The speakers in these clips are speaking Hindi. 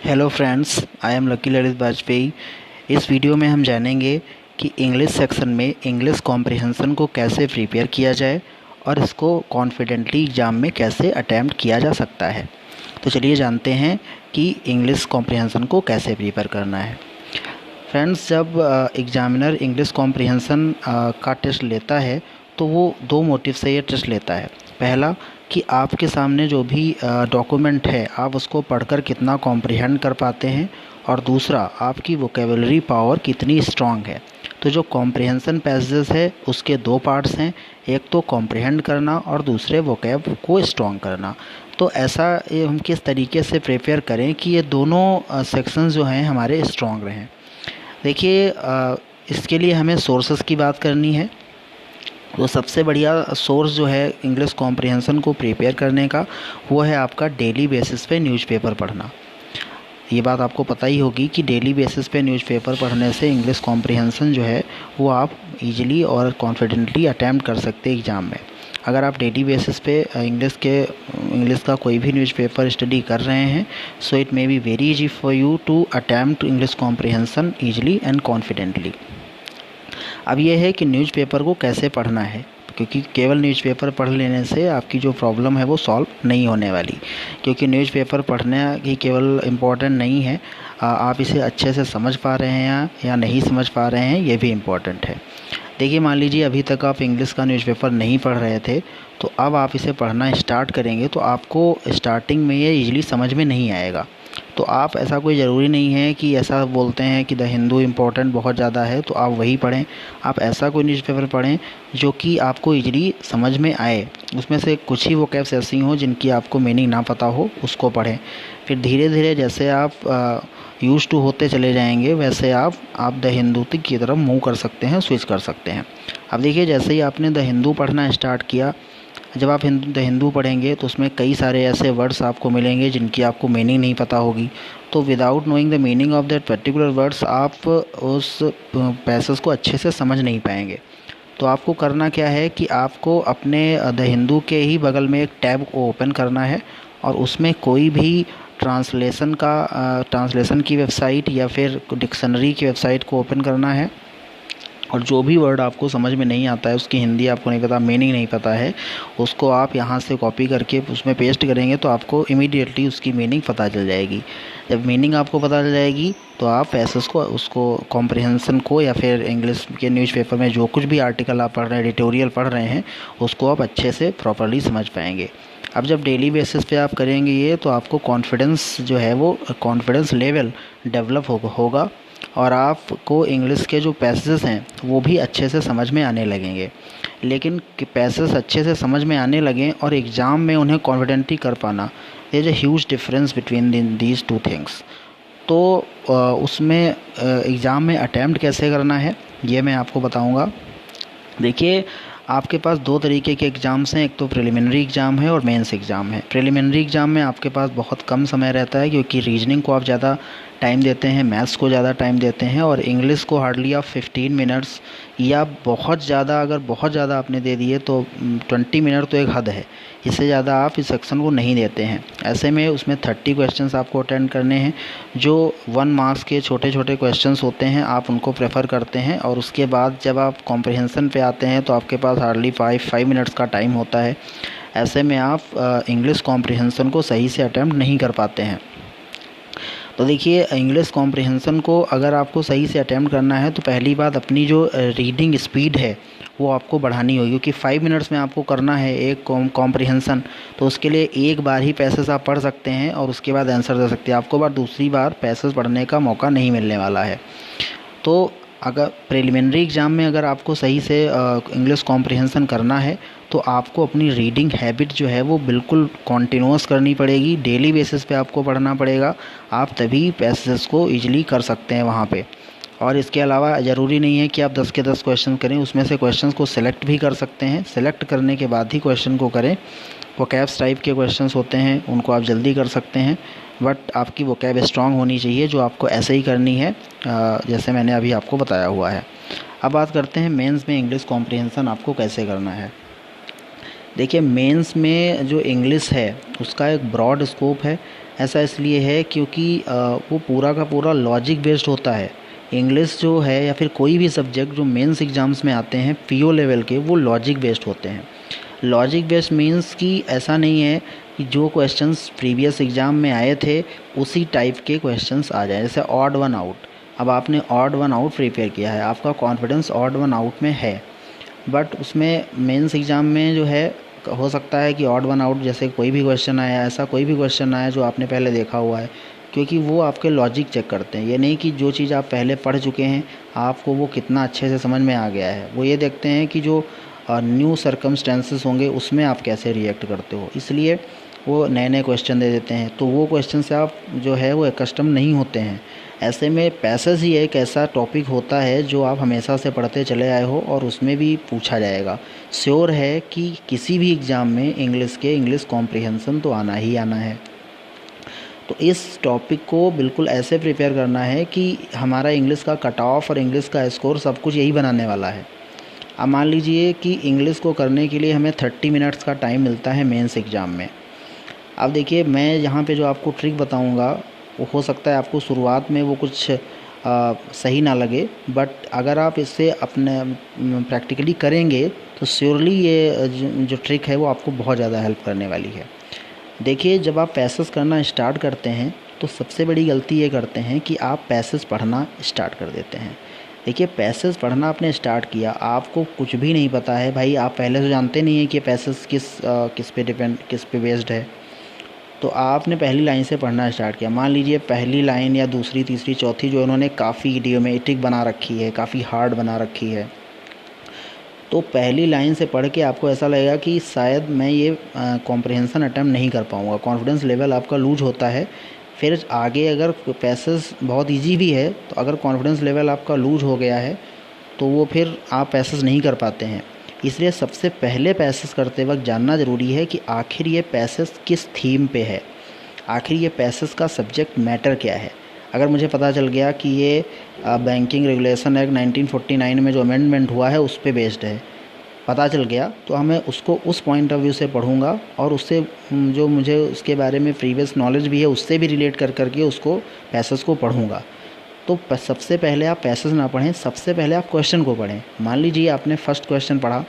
Hello friends, I am lucky Lalit Vajpayee. इस वीडियो में हम जानेंगे कि इंग्लिश सेक्शन में इंग्लिश कॉम्प्रिहेंशन को कैसे प्रिपेयर किया जाए और इसको कॉन्फिडेंटली एग्ज़ाम में कैसे अटैम्प्ट किया जा सकता है। तो चलिए जानते हैं कि इंग्लिश कॉम्प्रिहेंशन को कैसे प्रिपेयर करना है। फ्रेंड्स, जब एग्ज़ामिनर इंग्लिश कॉम्प्रिहेंशन का टेस्ट लेता है तो वो दो मोटिव से ये टेस्ट लेता है। पहला कि आपके सामने जो भी डॉक्यूमेंट है आप उसको पढ़कर कितना कॉम्प्रिहेंड कर पाते हैं, और दूसरा आपकी वोकेबलरी पावर कितनी स्ट्रांग है। तो जो कॉम्प्रिहेंशन पैसेज है उसके दो पार्ट्स हैं, एक तो कॉम्प्रिहेंड करना और दूसरे वोकेब को स्ट्रांग करना। तो ऐसा हम किस तरीके से प्रिपेयर करें कि ये दोनों सेक्शंस जो हैं हमारे स्ट्रांग रहें। देखिए, इसके लिए हमें सोर्सेस की बात करनी है। तो सबसे बढ़िया सोर्स जो है इंग्लिश कॉम्प्रिहेंशन को प्रिपेयर करने का, वो है आपका डेली बेसिस पे न्यूज़पेपर पढ़ना। ये बात आपको पता ही होगी कि डेली बेसिस पे न्यूज़पेपर पढ़ने से इंग्लिश कॉम्प्रिहेंशन जो है वो आप इजीली और कॉन्फिडेंटली अटैम्प्ट कर सकते हैं एग्ज़ाम में। अगर आप डेली बेसिस पे इंग्लिश का कोई भी न्यूज़पेपर स्टडी कर रहे हैं, so it may be very easy for you to attempt English comprehension easily and confidently. अब ये है कि न्यूज़पेपर को कैसे पढ़ना है, क्योंकि केवल न्यूज़पेपर पढ़ लेने से आपकी जो प्रॉब्लम है वो सॉल्व नहीं होने वाली। क्योंकि न्यूज़पेपर पढ़ना ही केवल इम्पॉर्टेंट नहीं है, आप इसे अच्छे से समझ पा रहे हैं या नहीं समझ पा रहे हैं, ये भी इम्पॉर्टेंट है। देखिए, मान लीजिए अभी तक आप इंग्लिश का न्यूज़पेपर नहीं पढ़ रहे थे, तो अब आप इसे पढ़ना स्टार्ट करेंगे तो आपको स्टार्टिंग में ये ईजिली समझ में नहीं आएगा। तो आप, ऐसा कोई ज़रूरी नहीं है कि ऐसा बोलते हैं कि द हिंदू इम्पोर्टेंट बहुत ज़्यादा है तो आप वही पढ़ें। आप ऐसा कोई न्यूज़पेपर पढ़ें जो कि आपको इजीली समझ में आए। उसमें से कुछ ही वोकैब्स ऐसी हों जिनकी आपको मीनिंग ना पता हो, उसको पढ़ें। फिर धीरे धीरे जैसे आप यूज़ टू होते चले जाएंगे, वैसे आप द हिंदू की तरफ मूव कर सकते हैं, स्विच कर सकते हैं। अब देखिए, जैसे ही आपने द हिंदू पढ़ना स्टार्ट किया, जब आप द हिंदू पढ़ेंगे तो उसमें कई सारे ऐसे वर्ड्स आपको मिलेंगे जिनकी आपको मीनिंग नहीं पता होगी। तो without knowing the meaning of that particular words आप उस पैसेज को अच्छे से समझ नहीं पाएंगे। तो आपको करना क्या है कि आपको अपने द हिंदू के ही बगल में एक टैब को ओपन करना है और उसमें कोई भी ट्रांसलेशन की वेबसाइट या फिर डिक्शनरी की वेबसाइट को ओपन करना है, और जो भी वर्ड आपको समझ में नहीं आता है, उसकी हिंदी आपको नहीं पता, मीनिंग नहीं पता है, उसको आप यहाँ से कॉपी करके उसमें पेस्ट करेंगे तो आपको इमीडिएटली उसकी मीनिंग पता चल जाएगी। जब मीनिंग आपको पता चल जाएगी तो आप पैसेज को, उसको कॉम्प्रिहेंशन को, या फिर इंग्लिश के न्यूज़पेपर में जो कुछ भी आर्टिकल आप पढ़ रहे हैं, एडिटोरियल पढ़ रहे हैं, उसको आप अच्छे से प्रॉपर्ली समझ पाएंगे। अब जब डेली बेसिस पे आप करेंगे ये, तो आपको कॉन्फिडेंस जो है वो कॉन्फिडेंस लेवल डेवलप होगा और आपको इंग्लिश के जो पैसेज हैं वो भी अच्छे से समझ में आने लगेंगे। लेकिन पैसेज अच्छे से समझ में आने लगें और एग्ज़ाम में उन्हें कॉन्फिडेंटली कर पाना, there is a huge difference between these two things. तो उसमें एग्ज़ाम में अटैम्प्ट कैसे करना है ये मैं आपको बताऊंगा। देखिए, आपके पास दो तरीके के एग्ज़ाम्स हैं, एक तो प्रिलिमिनरी एग्ज़ाम है और मेंस एग्ज़ाम है। प्रिलिमिनरी एग्ज़ाम में आपके पास बहुत कम समय रहता है, क्योंकि रीजनिंग को आप ज़्यादा टाइम देते हैं, मैथ्स को ज़्यादा टाइम देते हैं, और इंग्लिश को हार्डली आप 15 मिनट्स, या बहुत ज़्यादा, अगर बहुत ज़्यादा आपने दे दिए तो 20 मिनट तो एक हद है, इससे ज़्यादा आप इस सेक्शन को नहीं देते हैं। ऐसे में उसमें 30 क्वेश्चंस आपको अटेंड करने हैं, जो 1 मार्क्स के छोटे छोटे क्वेश्चंस होते हैं, आप उनको प्रेफर करते हैं। और उसके बाद जब आप कॉम्प्रिहेंशन पे आते हैं तो आपके पास हार्डली 5 मिनट्स का टाइम होता है। ऐसे में आप इंग्लिश कॉम्प्रिहेंशन को सही से अटैम्प्ट नहीं कर पाते हैं। तो देखिए, इंग्लिश कॉम्प्रिहेंशन को अगर आपको सही से अटैम्प्ट करना है तो पहली बात, अपनी जो रीडिंग स्पीड है वो आपको बढ़ानी होगी, क्योंकि 5 मिनट्स में आपको करना है एक कॉम्प्रिहेंशन। तो उसके लिए एक बार ही पैसेज आप पढ़ सकते हैं और उसके बाद आंसर दे सकते हैं, आपको दूसरी बार पैसेज पढ़ने का मौका नहीं मिलने वाला है। तो अगर प्रिलिमिनरी एग्ज़ाम में अगर आपको सही से इंग्लिश कॉम्प्रिहेंशन करना है तो आपको अपनी रीडिंग हैबिट जो है वो बिल्कुल कॉन्टिन्यूअस करनी पड़ेगी, डेली बेसिस पे आपको पढ़ना पड़ेगा। आप तभी पैसेज को ईजिली कर सकते हैं वहाँ पे। और इसके अलावा ज़रूरी नहीं है कि आप 10 के 10 क्वेश्चन करें, उसमें से क्वेश्चंस को सिलेक्ट भी कर सकते हैं। सिलेक्ट करने के बाद ही क्वेश्चन को करें। वोकैब्स टाइप के क्वेश्चंस होते हैं, उनको आप जल्दी कर सकते हैं, बट आपकी वोकैब स्ट्रांग होनी चाहिए, जो आपको ऐसे ही करनी है जैसे मैंने अभी आपको बताया हुआ है। अब बात करते हैं मेंस में इंग्लिश कॉम्प्रिहेंशन आपको कैसे करना है। देखिए, मेंस में जो इंग्लिश है उसका एक ब्रॉड स्कोप है ऐसा इसलिए है क्योंकि वो पूरा का पूरा लॉजिक बेस्ड होता है। इंग्लिश जो है या फिर कोई भी सब्जेक्ट जो मेंस एग्ज़ाम्स में आते हैं पीओ लेवल के, वो लॉजिक बेस्ड होते हैं। लॉजिक बेस्ड मीन्स कि ऐसा नहीं है कि जो क्वेश्चंस प्रीवियस एग्ज़ाम में आए थे उसी टाइप के क्वेश्चंस आ जाए। जैसे ऑड वन आउट, अब आपने ऑड वन आउट प्रिपेयर किया है, आपका कॉन्फिडेंस ऑड वन आउट में है, बट उसमें मेंस एग्ज़ाम में जो है हो सकता है कि ऑड वन आउट जैसे कोई भी क्वेश्चन आया, ऐसा कोई भी क्वेश्चन आया जो आपने पहले देखा हुआ है, क्योंकि वो आपके लॉजिक चेक करते हैं। ये नहीं कि जो चीज़ आप पहले पढ़ चुके हैं आपको वो कितना अच्छे से समझ में आ गया है, वो ये देखते हैं कि जो न्यू सर्कमस्टेंसेस होंगे उसमें आप कैसे रिएक्ट करते हो, इसलिए वो नए नए क्वेश्चन दे देते हैं। तो वो क्वेश्चन से आप जो है वो कस्टम नहीं होते हैं। ऐसे में पैसेज ही एक ऐसा टॉपिक होता है जो आप हमेशा से पढ़ते चले आए हो और उसमें भी पूछा जाएगा। श्योर है कि किसी भी एग्ज़ाम में इंग्लिश कॉम्प्रिहेंशन तो आना ही आना है। तो इस टॉपिक को बिल्कुल ऐसे प्रिपेयर करना है कि हमारा इंग्लिश का कट ऑफ और इंग्लिश का स्कोर सब कुछ यही बनाने वाला है। अब मान लीजिए कि इंग्लिश को करने के लिए हमें 30 मिनट्स का टाइम मिलता है मेंस एग्ज़ाम में। अब देखिए, मैं यहाँ पे जो आपको ट्रिक बताऊँगा वो हो सकता है आपको शुरुआत में वो कुछ सही ना लगे, बट अगर आप इससे अपने प्रैक्टिकली करेंगे तो श्योरली ये जो ट्रिक है वो आपको बहुत ज़्यादा हेल्प करने वाली है। देखिए, जब आप पैसेज करना स्टार्ट करते हैं तो सबसे बड़ी गलती ये करते हैं कि आप पैसेज पढ़ना स्टार्ट कर देते हैं। देखिए, पैसेज पढ़ना आपने स्टार्ट किया, आपको कुछ भी नहीं पता है भाई, आप पहले तो जानते नहीं हैं कि पैसेज किस पे बेस्ड है। तो आपने पहली लाइन से पढ़ना स्टार्ट किया। मान लीजिए पहली लाइन या दूसरी, तीसरी, चौथी जो उन्होंने काफ़ी इडियोमेटिक बना रखी है, काफ़ी हार्ड बना रखी है, तो पहली लाइन से पढ़ के आपको ऐसा लगेगा कि शायद मैं ये कॉम्प्रिहेंशन अटेम्प्ट नहीं कर पाऊँगा। कॉन्फिडेंस लेवल आपका लूज होता है। फिर आगे अगर पैसेज बहुत इजी भी है तो अगर कॉन्फिडेंस लेवल आपका लूज हो गया है तो वो फिर आप पैसेज नहीं कर पाते हैं। इसलिए सबसे पहले पैसेज करते वक्त जानना ज़रूरी है कि आखिर ये पैसेज किस थीम पे है, आखिर ये पैसेज का सब्जेक्ट मैटर क्या है। अगर मुझे पता चल गया कि ये बैंकिंग रेगुलेशन एक्ट 1949 में जो अमेंडमेंट हुआ है उस पे बेस्ड है, पता चल गया, तो हमें उसको उस पॉइंट ऑफ व्यू से पढ़ूंगा और उससे जो मुझे उसके बारे में प्रीवियस नॉलेज भी है उससे भी रिलेट कर करके उसको पैसेज को पढ़ूंगा। तो सबसे पहले आप पैसेज ना पढ़ें, सबसे पहले आप क्वेश्चन को पढ़ें। मान लीजिए आपने फर्स्ट क्वेश्चन पढ़ा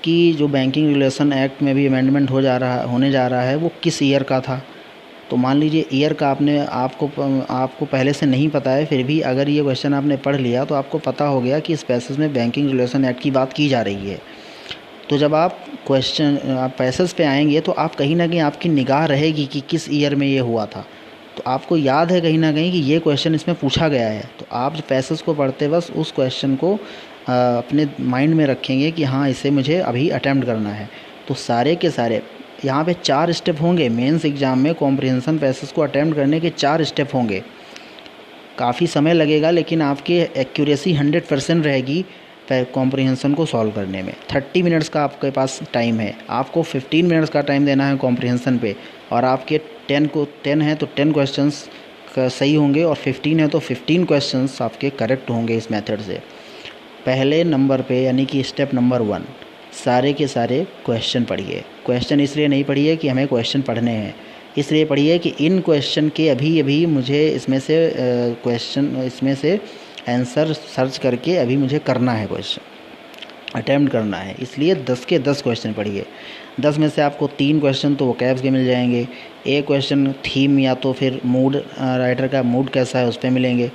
कि जो बैंकिंग रेगुलेशन एक्ट में भी अमेंडमेंट होने जा रहा है वो किस ईयर का था। तो मान लीजिए ईयर का आपको पहले से नहीं पता है, फिर भी अगर ये क्वेश्चन आपने पढ़ लिया तो आपको पता हो गया कि इस पैसेज में बैंकिंग रेगुलेशन एक्ट की बात की जा रही है। तो जब आप पैसेज पे आएंगे तो आप कहीं ना कहीं आपकी निगाह रहेगी कि किस ईयर में ये हुआ था, तो आपको याद है कहीं ना कहीं कि ये क्वेश्चन इसमें पूछा गया है। तो आप पैसेज को पढ़ते वक्त उस क्वेश्चन को अपने माइंड में रखेंगे कि हाँ, इसे मुझे अभी अटैम्प्ट करना है। तो सारे के सारे यहाँ पे 4 स्टेप होंगे मेंस एग्ज़ाम में। कॉम्प्रिहेंशन पैसेज को अटैम्प्ट करने के 4 स्टेप होंगे। काफ़ी समय लगेगा लेकिन आपकी एक्यूरेसी 100% रहेगी कॉम्प्रिहेंशन को सॉल्व करने में। 30 मिनट्स का आपके पास टाइम है, आपको 15 मिनट्स का टाइम देना है कॉम्प्रिहेंशन पे, और आपके 10 है तो 10 क्वेश्चंस सही होंगे और 15 है तो 15 क्वेश्चंस आपके करेक्ट होंगे इस मेथड से। पहले नंबर पे यानी कि स्टेप नंबर 1, सारे के सारे क्वेश्चन पढ़िए। क्वेश्चन इसलिए नहीं पढ़िए कि हमें क्वेश्चन पढ़ने हैं, इसलिए पढ़िए कि इन क्वेश्चन के अभी मुझे इसमें से आंसर सर्च करके अभी मुझे करना है, क्वेश्चन अटैम्प्ट करना है। इसलिए 10 के 10 क्वेश्चन पढ़िए। 10 में से आपको 3 क्वेश्चन तो वोकैब्स के मिल जाएंगे, एक क्वेश्चन थीम या तो फिर मूड, राइटर का मूड कैसा है उस पर मिलेंगे,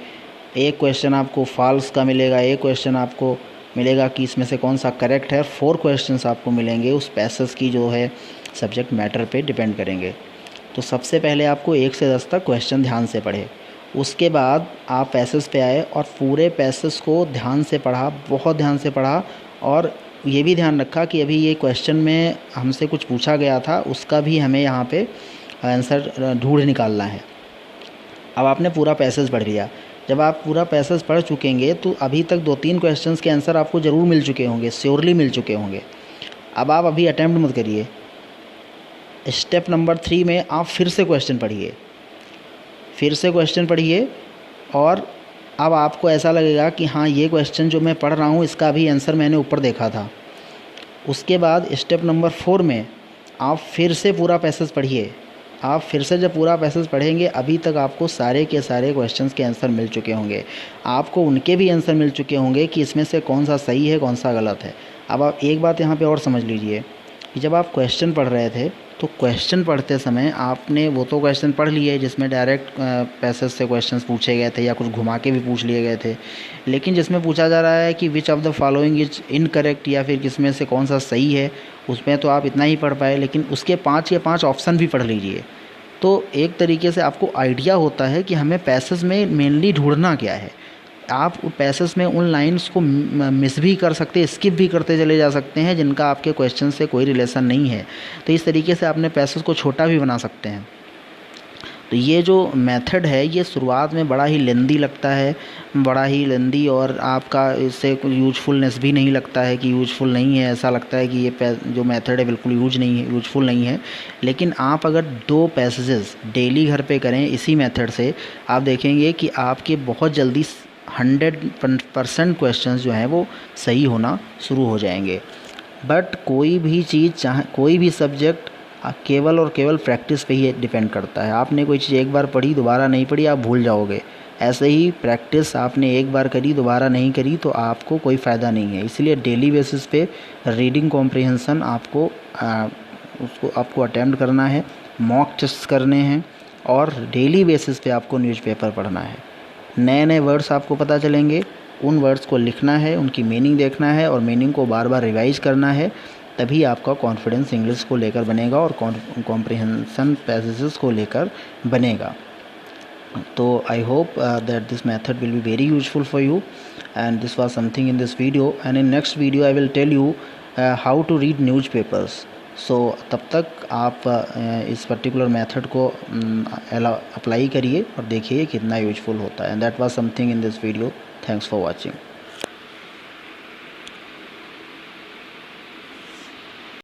एक क्वेश्चन आपको फॉल्स का मिलेगा, एक क्वेश्चन आपको मिलेगा कि इसमें से कौन सा करेक्ट है, 4 क्वेश्चंस आपको मिलेंगे उस पैसेज की जो है सब्जेक्ट मैटर पे डिपेंड करेंगे। तो सबसे पहले आपको 1 से 10 तक क्वेश्चन ध्यान से पढ़े। उसके बाद आप पैसेज पे आए और पूरे पैसेज को ध्यान से पढ़ा, बहुत ध्यान से पढ़ा, और ये भी ध्यान रखा कि अभी ये क्वेश्चन में हमसे कुछ पूछा गया था उसका भी हमें यहाँ पे आंसर ढूंढ निकालना है। अब आपने पूरा पैसेज पढ़ लिया। जब आप पूरा पैसेज पढ़ चुकेंगे तो अभी तक 2-3 क्वेश्चंस के आंसर आपको ज़रूर मिल चुके होंगे, श्योरली मिल चुके होंगे। अब आप अभी अटैम्प्ट मत करिए। स्टेप नंबर 3 में आप फिर से क्वेश्चन पढ़िए, और अब आपको ऐसा लगेगा कि हाँ, ये क्वेश्चन जो मैं पढ़ रहा हूँ इसका भी आंसर मैंने ऊपर देखा था। उसके बाद स्टेप नंबर 4 में आप फिर से पूरा पैसेज पढ़िए, आप फिर से जब पूरा पैसेज पढ़ेंगे, अभी तक आपको सारे के सारे क्वेश्चंस के आंसर मिल चुके होंगे, आपको उनके भी आंसर मिल चुके होंगे कि इसमें से कौन सा सही है कौन सा गलत है। अब आप एक बात यहाँ पे और समझ लीजिए कि जब आप क्वेश्चन पढ़ रहे थे तो क्वेश्चन पढ़ते समय आपने वो तो क्वेश्चन पढ़ लिए जिसमें डायरेक्ट पैसेज से क्वेश्चंस पूछे गए थे या कुछ घुमा के भी पूछ लिए गए थे, लेकिन जिसमें पूछा जा रहा है कि which of the following is incorrect, या फिर किसमें से कौन सा सही है, उसमें तो आप इतना ही पढ़ पाए, लेकिन उसके 5 के 5 ऑप्शन भी पढ़ लीजिए। तो एक तरीके से आपको आइडिया होता है कि हमें पैसेज में मेनली ढूंढना क्या है। आप पैसेज में उन लाइंस को मिस भी कर सकते हैं, स्किप भी करते चले जा सकते हैं जिनका आपके क्वेश्चन से कोई रिलेशन नहीं है। तो इस तरीके से अपने पैसेज को छोटा भी बना सकते हैं। तो ये जो मेथड है ये शुरुआत में बड़ा ही लेंदी लगता है, बड़ा ही लेंदी, और आपका इससे कोई यूजफुलनेस भी नहीं लगता है कि यूजफुल नहीं है, ऐसा लगता है कि ये जो मेथड है बिल्कुल यूजफुल नहीं है। लेकिन आप अगर 2 पैसेजेस डेली घर पे करें इसी मेथड से, आप देखेंगे कि आपके बहुत जल्दी 100% क्वेश्चंस जो हैं वो सही होना शुरू हो जाएंगे। बट कोई भी चीज़, चाहे कोई भी सब्जेक्ट, केवल और केवल प्रैक्टिस पे ही डिपेंड करता है। आपने कोई चीज़ एक बार पढ़ी, दोबारा नहीं पढ़ी, आप भूल जाओगे। ऐसे ही प्रैक्टिस आपने एक बार करी, दोबारा नहीं करी, तो आपको कोई फ़ायदा नहीं है। इसलिए डेली बेसिस पे रीडिंग कॉम्प्रिहेंशन आपको अटेम्प्ट करना है, मॉक टेस्ट करने हैं, और डेली बेसिस पे आपको न्यूज़पेपर पढ़ना है। नए नए वर्ड्स आपको पता चलेंगे, उन वर्ड्स को लिखना है, उनकी मीनिंग देखना है, और मीनिंग को बार बार रिवाइज करना है। तभी आपका कॉन्फिडेंस इंग्लिश को लेकर बनेगा और कॉम्प्रिहेंशन पैसेजेस को लेकर बनेगा। तो I hope that this method will be very useful for you, and this was something in this video, and in next video I will tell you how to read newspapers. So तब तक आप इस पर्टिकुलर मेथड को अप्लाई करिए और देखिए कितना यूजफुल होता है। And that was something in this video. Thanks for watching.